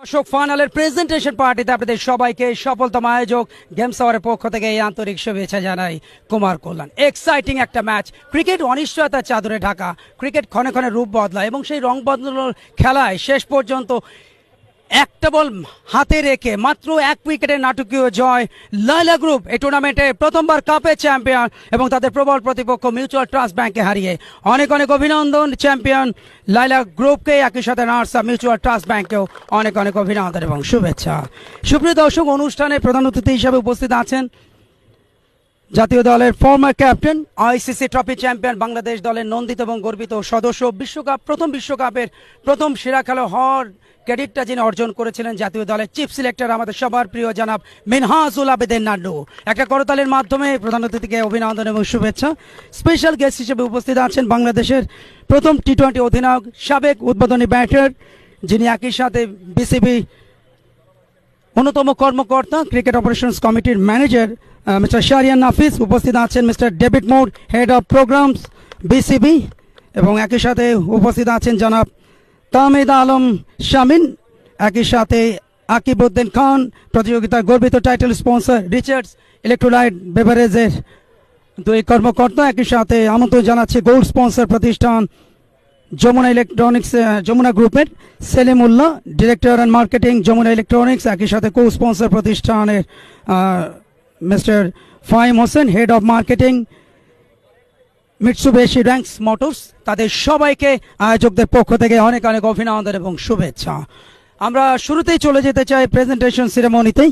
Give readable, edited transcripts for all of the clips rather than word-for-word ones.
দর্শক ফাইনালের প্রেজেন্টেশন পার্টিতে আপনাদের সবাইকে সফলতম আয়োজক গেমস আওয়ারের পক্ষ থেকে এই আন্তরিক শুভেচ্ছা জানাই কুমার কল্যাণ। এক্সাইটিং একটা ম্যাচ, ক্রিকেট অনিশ্চয়তার চাদরে ঢাকা, ক্রিকেট ক্ষণে ক্ষণে রূপ বদলায় এবং সেই রং বদলানোর খেলায় শেষ পর্যন্ত একটা বল হাতে রেখে মাত্র এক উইকেটের নাটকীয় জয় লায়লা গ্রুপ এই টুর্নামেন্টে প্রথমবার কাপের চ্যাম্পিয়ন এবং তাদের প্রবল প্রতিপক্ষ মিউচুয়াল ট্রাস্ট ব্যাংকে হারিয়ে অনেক অনেক অভিনন্দন চ্যাম্পিয়ন লায়লা গ্রুপকে, একই সাথে নার্সা মিউচুয়াল ট্রাস্ট ব্যাংকেও অনেক অনেক অভিনন্দন এবং শুভেচ্ছা। সুপ্রিয় দর্শক, অনুষ্ঠানে প্রধান অতিথি হিসেবে উপস্থিত আছেন জাতীয় দলের former captain, ICC trophy champion, Bangladesh দলের নন্দিত এবং গর্বিত সদস্য, বিশ্বকাপের প্রথম সেরা খেলোয়াড় হওয়ার ক্রেডিটটা যিনি অর্জন করেছিলেন জাতীয় দলের চিফ সিলেক্টর আমাদের সবার প্রিয় জনাব মিনহাজুল আবেদিন নান্নু। একটা করতালির মাধ্যমে প্রধান অতিথিকে অভিনন্দন এবং শুভেচ্ছা। স্পেশাল গেস্ট হিসেবে উপস্থিত আছেন বাংলাদেশের প্রথম টি-20 অধিনায়ক, সাবেক উদ্বোধনী ব্যাটার, যিনি একই সাথে বিসিবি অন্যতম কর্মকর্তা, ক্রিকেট অপারেশনস কমিটির ম্যানেজার মিস্টার শাহরিয়ার নাফিস। উপস্থিত আছেন mister David more, head of programs BCB, এবং একই সাথে উপস্থিত আছেন জনাব তাহমিদ আলম শামিন, একই সাথে আকিবউদ্দিন খান, প্রতিযোগিতার গর্বিত টাইটেল স্পন্সর রিচার্ডস ইলেকট্রোলাইট বেভারেজের দুই কর্মকর্তা, একই সাথে আমন্ত্রণ জানাচ্ছি গোল্ড স্পন্সর প্রতিষ্ঠান যমুনা ইলেকট্রনিক্স, যমুনা গ্রুপের Selimullah, director and marketing Jamuna electronics, একই সাথে কো স্পন্সর প্রতিষ্ঠানের mister Fahim Hossain, head of marketing Mitsubishi Rancon motors. তাদের সবাইকে আয়োজকদের পক্ষ থেকে অনেক অনেক অভিনন্দন এবং শুভেচ্ছা। আমরা শুরুতেই চলে যেতে চাই প্রেজেন্টেশন সেরেমনিতেই।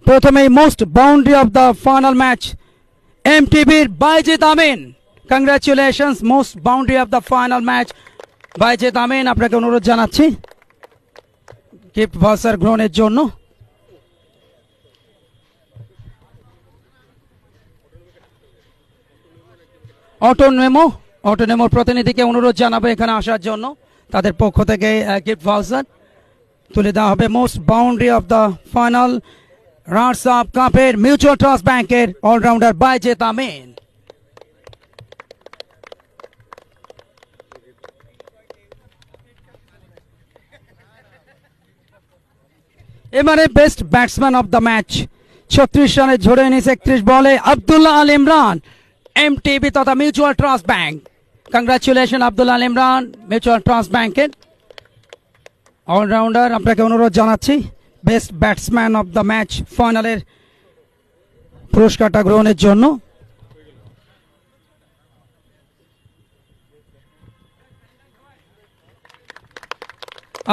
প্রথমেই most boundary of the final match এমটিবির Bayezid Amin. Congratulations, most boundary of the final match Bayezid Amin. আপনাকে অনুরোধ জানাচ্ছি গিফট ভাউচার গ্রহণের জন্য। অটোনেমোর প্রতিনিধিকে অনুরোধ জানাবো এখানে আসার জন্য, তাদের পক্ষ থেকে গিফট ভাউচার তুলে দেওয়া হবে। Most boundary of the final runners up কাপের মিউচুয়াল ট্রাস্ট ব্যাংকের অলরাউন্ডার বাইজিদ আমিন। এবারে best batsman of the match, 36 রানে ঝরে এনেছে 31 বলে আব্দুল্লাহ আল ইমরান, এমটিবি তথা mutual trust bank. Congratulation Abdullah Al Imran, mutual trust ব্যাংকের অলরাউন্ডার। আপনাকে অনুরোধ জানাচ্ছি best batsman of the match ফাইনালের পুরস্কারটা গ্রহণের জন্য।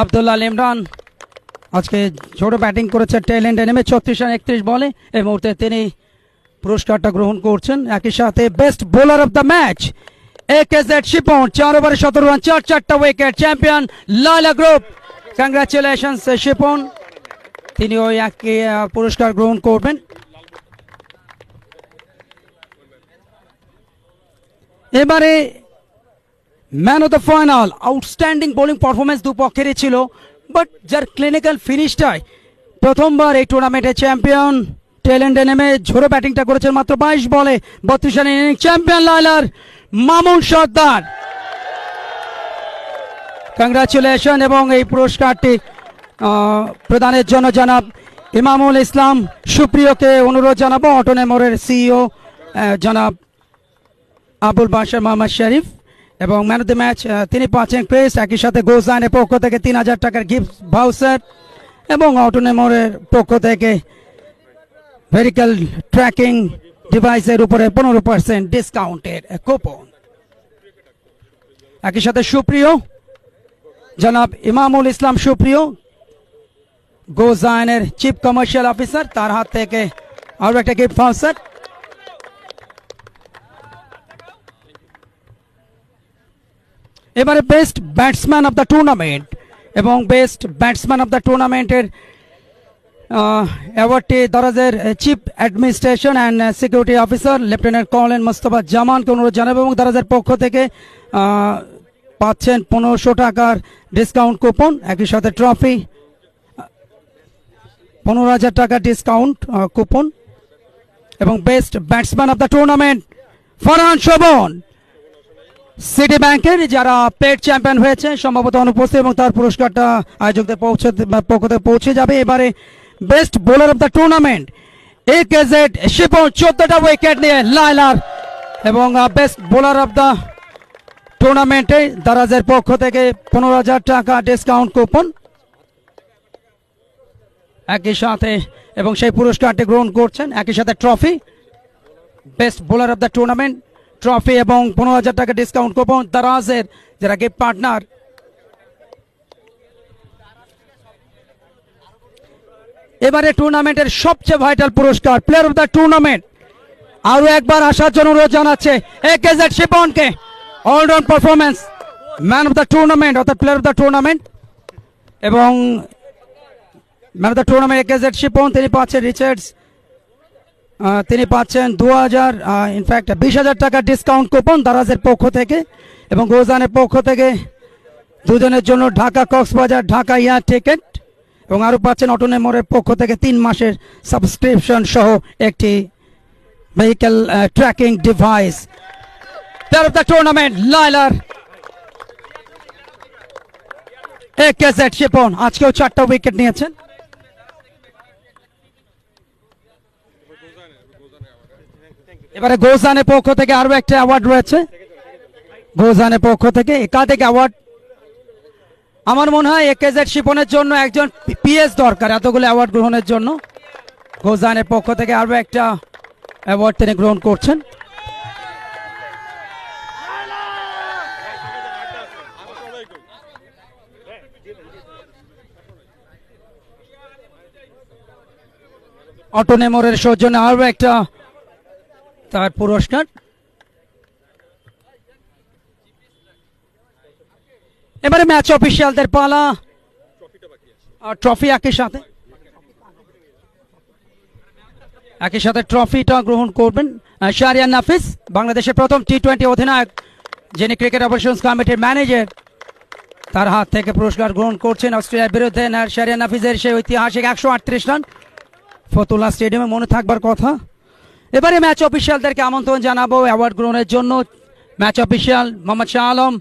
আব্দুল্লাহ আল ইমরান আজকে ঝোড়ো ব্যাটিং করেছে, টেল এন্ডে নেমে 36 রান 31 বলে। এই মুহূর্তে তিনি পুরস্কারটা গ্রহণ করছেন। একই সাথে best bowler of the match AKZ Shipon, 4 ওভারে 17 রান, 4টা wicket, champion Laila group. Congratulations Shipon, তিনি ওই একই পুরস্কার গ্রহণ করবেন। এবারে man of the final, outstanding bowling performance দুপক্ষেরই ছিল, বাট যার ক্লিনিক্যাল ফিনিশটাই প্রথমবার এই টুর্নামেন্টের চ্যাম্পিয়ন, টেল এন্ডে নেমে ঝোড়ো ব্যাটিংটা করেছেন মাত্র 22 বলে 32 রান, চ্যাম্পিয়ন লায়লার মামুন সর্দার। কংগ্রাচুলেশন। এবং এই পুরস্কারটি প্রদানের জন্য জনাব ইমামুল ইসলাম সুপ্রিয়কে অনুরোধ জানাবো, অটোনেমোরের সিইও জনাব আবুল বাশার মোহাম্মদ শরীফ। এবং ম্যান অফ দ্য ম্যাচ তিনি পাচ্ছেন ক্রেস, একই সাথে গোজানের পক্ষ থেকে 3000 টাকার গিফট ভাউচার, এবং অটোনেমোরের পক্ষ থেকে ভেহিকল ট্র্যাকিং ডিভাইসের উপরে 15% ডিসকাউন্টের কুপন। একই সাথে সুপ্রিয় জনাব ইমামুল ইসলাম সুপ্রিয়, গোজানের চিফ কমার্শিয়াল অফিসার, তার হাত থেকে আরো একটা গিফট ভাউচার। এবারে best batsman of the tournament, এবং বেস্ট ব্যাটসম্যান অফ দ্য টুর্নামেন্টের অ্যাওয়ার্ডটি দারাজের chief administration and security officer lieutenant colonel Mostafa জামানকে অনুরোধ জানাবো, এবং দারাজের পক্ষ থেকে পাচ্ছেন 1500 টাকার ডিসকাউন্ট কুপন, একই সাথে ট্রফি, 15,000 টাকার ডিসকাউন্ট কুপন। এবং best batsman of the tournament Farhan Shovon, city ব্যাংকের যারা পেট চ্যাম্পিয়ন হয়েছে সম্ভবত অনুপস্থিত এবং তার পুরস্কারটা আয়োজকদের পক্ষ থেকে পৌঁছে যাবে। এবারে best bowler of the tournament AKZ Shipon 14টা উইকেট নিয়ে লাইলার এবং বেস্ট বোলার অফ দ্য টুর্নামেন্টে দারাজের পক্ষ থেকে 15,000 টাকা ডিসকাউন্ট কুপন একই সাথে এবং সেই পুরস্কারটি গ্রহণ করছেন একই সাথে trophy best bowler of the tournament trophy এবং 15,000 টাকা ডিসকাউন্ট কুপন দারাজের যারা গিফট পার্টনার। এবারে টুর্নামেন্টের সবচেয়ে ভাইটাল পুরস্কার প্লেয়ার অফ দ্য টুর্নামেন্ট আরো একবার আসার জন্য অনুরোধ জানাচ্ছে একেজেড শিপনকে allround performance man of the tournament অর্থাৎ প্লেয়ার অফ দ্য টুর্নামেন্ট এবং man of the tournament AKZ Shipon তিনি পাচ্ছেন রিচার্ডস তিনি পাচ্ছেন 2000 ইনফ্যাক্ট 20,000 টাকা ডিসকাউন্ট কুপন দারাজের পক্ষ থেকে এবং গোজানের পক্ষ থেকে দুজনের জন্য ঢাকা কক্সবাজার ঢাকা এয়ার টিকিট এবং আরও পাচ্ছেন অটোনেমোরের পক্ষ থেকে 3 মাসের সাবস্ক্রিপশন সহ একটি vehicle tracking device. Player of the tournament লাইলার একেজেড শিপন আজকেও 4টা উইকেট নিয়েছেন। এবারে গোজানের পক্ষ থেকে আরো একটা অ্যাওয়ার্ড রয়েছে গোজানের পক্ষ থেকে একাধিক অ্যাওয়ার্ড আমার মনে হয় একেজেড শিপনের জন্য একজন পিএস দরকার এতগুলো অ্যাওয়ার্ড গ্রহণের জন্য। গোজানের পক্ষ থেকে আরো একটা অ্যাওয়ার্ড তিনি গ্রহণ করছেন। অটোনেমোরের সৌজন্যে আরো একটা তার পুরস্কার। এবারে ম্যাচ অফিসিয়ালদের পালা ট্রফি একই সাথে ট্রফিটা গ্রহণ করবেন শাহরিয়ার নাফিস বাংলাদেশের প্রথম টি20 অধিনায়ক যিনি ক্রিকেট অপারেশনস কমিটির ম্যানেজার তার হাত থেকে পুরস্কার গ্রহণ করছেন অস্ট্রেলিয়ার বিরুদ্ধে শাহরিয়ার নাফিসের সেই ঐতিহাসিক 138 রান ফতুল্লা স্টেডিয়ামে মনে থাকবার কথা। এবারে ম্যাচ অফিসিয়ালদেরকে আমন্ত্রণ জানাবো অ্যাওয়ার্ড গ্রহণের জন্য। ম্যাচ অফিসিয়াল মোহাম্মদ শাহ আলম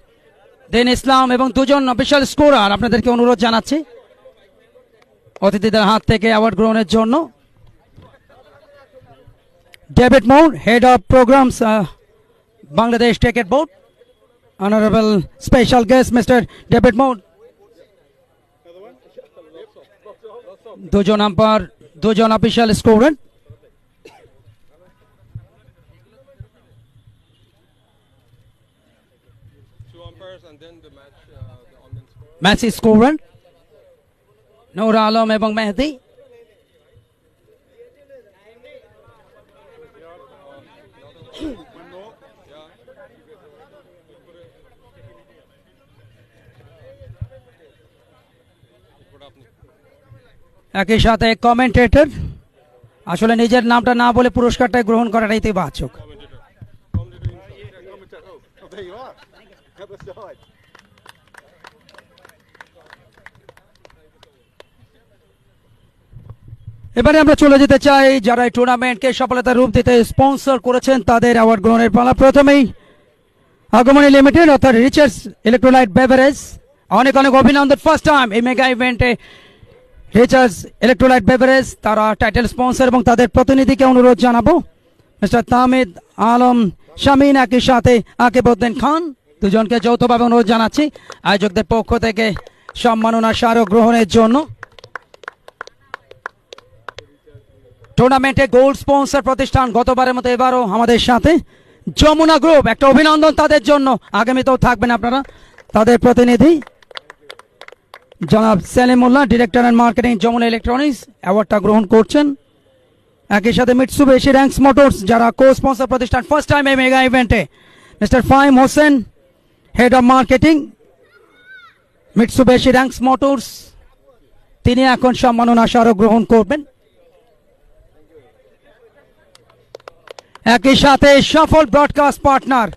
দিন ইসলাম এবং দুজন অফিসিয়াল স্কোরার আপনাদেরকে অনুরোধ জানাচ্ছি অতিথিদের হাত থেকে অ্যাওয়ার্ড গ্রহণের জন্য। David Moore head of programs Bangladesh cricket board honourable special guest mister David Moore দুজন আম্পায়ার দুজন official scorer match scorer Nur Alam এবং মেহেদি। একই সাথে কমেন্টেটর আসলে নিজের নামটা না বলে পুরস্কারটা গ্রহণ করাটা ইতিবাচক। এবারে আমরা চলে যেতে চাই যারা এই টুর্নামেন্টকে সফলতার রূপ দিতে স্পন্সর করেছেন তাদের অ্যাওয়ার্ড গ্রহণের পালা। প্রথমেই আগমনী লিমিটেড অর্থাৎ রিচার্ডস ইলেকট্রোলাইট বেভারেজ অনেক অনেক অভিনন্দন। ফার্স্ট টাইম এই মেগা ইভেন্টে রিচার্ডস ইলেকট্রোলাইট বেভারেজ তারা টাইটেল স্পন্সর এবং তাদের প্রতিনিধিকে অনুরোধ জানাবো মিস্টার তামিদ আলম শামিন একই সাথে আকিবউদ্দিন খান দুজনকে যৌথভাবে অনুরোধ জানাচ্ছি আয়োজকদের পক্ষ থেকে সম্মাননা স্মারক গ্রহণের জন্য। টুর্নামেন্টে গোল্ড স্পন্সর প্রতিষ্ঠান গতবারের মতো এবারও আমাদের সাথে যমুনা গ্রুপ একটা অভিনন্দন তাদের জন্য আগামীতেও থাকবেন আপনারা। তাদের প্রতিনিধি জনাব Selimullah director and marketing Jamuna electronics অ্যাওয়ার্ডটা গ্রহণ করছেন। একই সাথে মিৎসুবিশি র্যাঙ্কস মোটরস যারা কো স্পন্সর প্রতিষ্ঠান ফার্স্ট টাইম এই মেগা ইভেন্টে mister Fahim Hossain head of marketing Mitsubishi Rangs motors তিনি এখন সম্মাননা স্মারক গ্রহণ করবেন। একই সাথে সফল ব্রডকাস্ট পার্টনার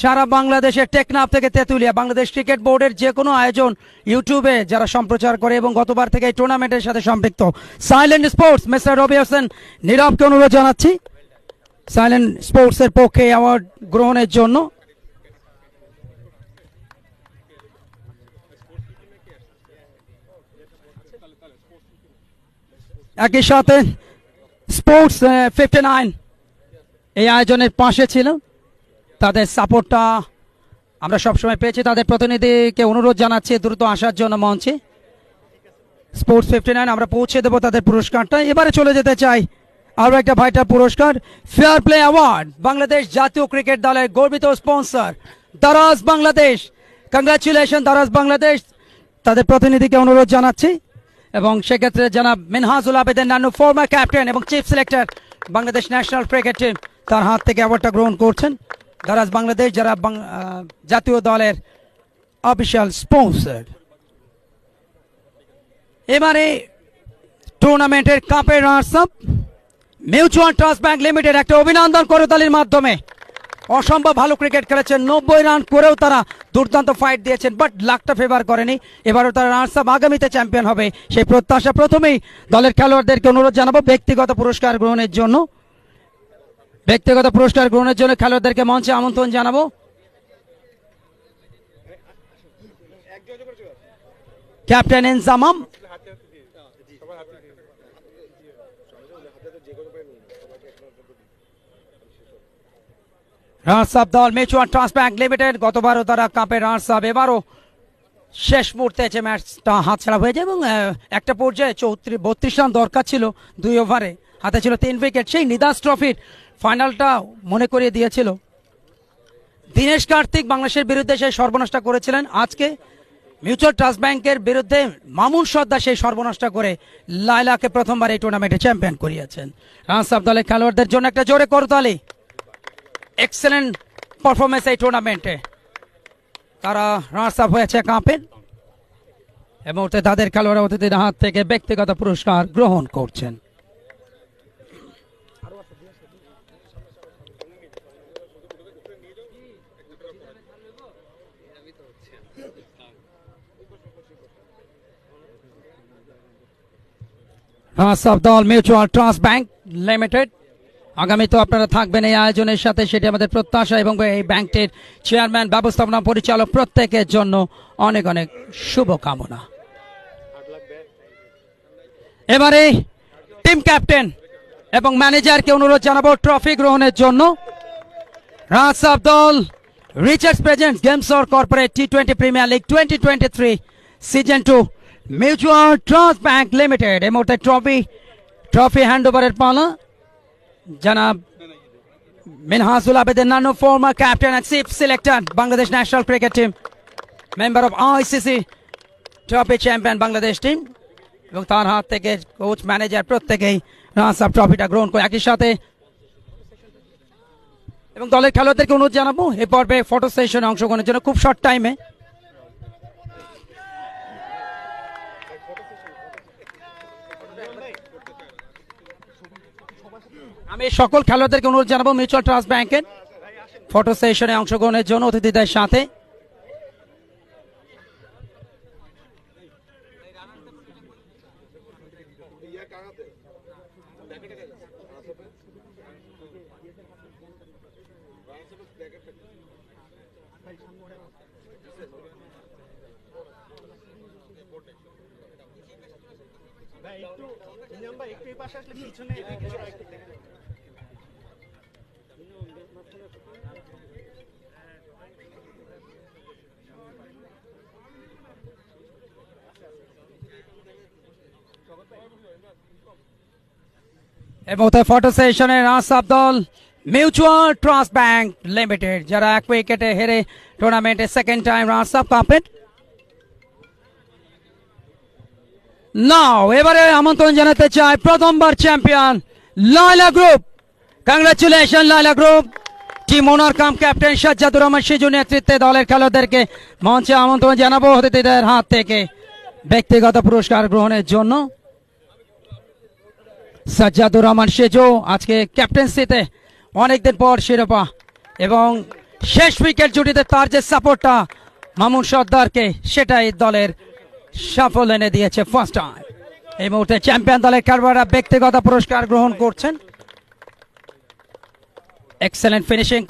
সারা বাংলাদেশের টেকনাফ থেকে তেঁতুলিয়া বাংলাদেশ ক্রিকেট বোর্ডের যে কোনো আয়োজন ইউটিউবে যারা সম্প্রচার করে এবং গতবার থেকে এই টুর্নামেন্টের সাথে সম্পৃক্ত সাইলেন্ট স্পোর্টস মিস্টার রবি হোসেন নীরবকে অনুরোধ জানাচ্ছি সাইলেন্ট স্পোর্টসের পক্ষে অ্যাওয়ার্ড গ্রহণের জন্য। একই সাথে স্পোর্টস 59 এই আয়োজনের পাশে ছিল, তাদের সাপোর্টটা আমরা সবসময় পেয়েছি। তাদের প্রতিনিধিকে অনুরোধ জানাচ্ছি দ্রুত আসার জন্য মঞ্চে। স্পোর্টস 59 আমরা পৌঁছে দেবো তাদের পুরস্কারটা। এবারে চলে যেতে চাই আরও একটা ভাইটাল পুরস্কার, ফেয়ার প্লে অ্যাওয়ার্ড। বাংলাদেশ জাতীয় ক্রিকেট দলের গর্বিত স্পন্সর দারাজ বাংলাদেশ। কংগ্রাচুলেশন দারাজ বাংলাদেশ। তাদের প্রতিনিধিকে অনুরোধ জানাচ্ছি এবং সেক্ষেত্রে জানাব মিনহাজুল আবেদিন নান্নু, ফর্মার ক্যাপ্টেন এবং chief selector Bangladesh national cricket team, তার হাত থেকে অ্যাওয়ার্ডটা গ্রহণ করছেন। দারাজ বাংলাদেশ যারা জাতীয় দলের অফিসিয়াল স্পন্সর। এবারে টুর্নামেন্টের কাপের runners up mutual trust bank limited. একটা অভিনন্দন করতালির মাধ্যমে। অসম্ভব ভালো ক্রিকেট খেলেছেন, 90 রান করেও তারা দুর্দান্ত ফাইট দিয়েছেন, বাট লাকটা ফেভার করেনি। এবারও তারা রানার্স আপ, আগামীতে চ্যাম্পিয়ন হবে সেই প্রত্যাশা। প্রথমেই দলের খেলোয়াড়দেরকে অনুরোধ জানাবো ব্যক্তিগত পুরস্কার গ্রহণের জন্য। ব্যক্তিগত পুরস্কার গ্রহণের জন্য খেলোয়াড়দেরকে মঞ্চে আমন্ত্রণ জানাবো। ক্যাপ্টেন ইনজামাম, রানার্স আপ দল মিউচুয়াল ট্রাস্ট ব্যাংক লিমিটেড। গতবারও তারা কাপের রানার্স আপ, এবারও শেষ মুহূর্তে যে ম্যাচটা হাতছাড়া হয়ে যায় এবং একটা পর্যায়ে 32 রান দরকার ছিল 2 ওভারে, হাতে ছিল 3 উইকেট। সেই নিদাস ট্রফির ফাইনালটা মনে করিয়ে দিয়েছিল। দীনেশ কার্তিক বাংলাদেশের বিরুদ্ধে সেই সর্বনাশটা করেছিলেন। আজকে মিউচুয়াল ট্রাস্ট ব্যাংকের বিরুদ্ধে মামুন সর্দার সেই সর্বনাশটা করে লায়লাকে প্রথমবার এই টুর্নামেন্টে চ্যাম্পিয়ন করিয়েছেন। রানার্স আপ দলের খেলোয়াড়দের জন্য একটা জোরে করতালি। এক্সেলেন্ট পারফরমেন্স এই টুর্নামেন্টে। তারা রানার্স আপ হয়েছে কাপের। এই মুহূর্তে তাদের খেলোয়াড় অতিথিদের হাত থেকে ব্যক্তিগত পুরস্কার গ্রহণ করছেন। রানার্স আপ দল মিউচুয়াল ট্রাস্ট ব্যাংক লিমিটেড। আগামী তো আপনারা থাকবেন এই আয়োজনের সাথে, সেটি আমাদের প্রত্যাশা এবং এই ব্যাংকটির চেয়ারম্যান, ব্যবস্থাপনা পরিচালক প্রত্যেকের জন্য অনেক অনেক শুভকামনা। এবারে টিম ক্যাপ্টেন এবং ম্যানেজারকে অনুরোধ জানাবো ট্রফি গ্রহণের জন্য। রানার্স আপ দল Richards presents games or corporate T20 premier league 2023 season 2 mutual trust bank limited. এই মুহূর্তে ট্রফি হ্যান্ড ওভারের পালা। জনাব Minhajul Abedin Nannu, former captain and chief selector Bangladesh national cricket team, member of ICC trophy champion Bangladesh team, এবং তার হাত থেকে কোচ, ম্যানেজার প্রত্যেকেই রানার্স আপ ট্রফিটা গ্রহণ করে একই সাথে। এবং দলের খেলোয়াড়দেরকে অনুরোধ জানাবো এই পর্বে ফটো সেশনে অংশগ্রহণের জন্য খুব শর্ট টাইমে। আমি সকল খেলোয়াড়দেরকে অনুরোধ জানাবো মিউচুয়াল ট্রাস্ট ব্যাংকের ফটো সেশনে অংশগ্রহণের জন্য অতিথিদের সাথে। এবং ফটো সেশনে রানার্স আপ দল মিউচুয়াল ট্রাস্ট ব্যাংক লিমিটেড, যারা 1 উইকেটে হেরে টুর্নামেন্টে সেকেন্ড টাইম রানার্স আপ কাপের। নাও এবারে আমন্ত্রণ জানাতে চাই প্রথমবার champion Laila group. Congratulation Laila group. Team owner cum captain Sajjadur Rahman Siju নেতৃত্বে দলের খেলোয়াড়দেরকে মঞ্চে আমন্ত্রণ জানাবো অতিথিদের হাত থেকে ব্যক্তিগত পুরস্কার গ্রহণের জন্য। সাজ্জাদুর রহমান সিজু আজকে ক্যাপ্টেন্সিতে অনেকদিন পর শিরোপা এবং শেষ উইকেট জুটিতে তার যে সাপোর্টটা মামুন সর্দারকে, সেটাই দলের সাফল্য এনে দিয়েছে ফার্স্ট টাইম। এই মুহূর্তে চ্যাম্পিয়ন দলের খেলোয়াড়রা ব্যক্তিগত পুরস্কার গ্রহণ করছেন। Excellent finishing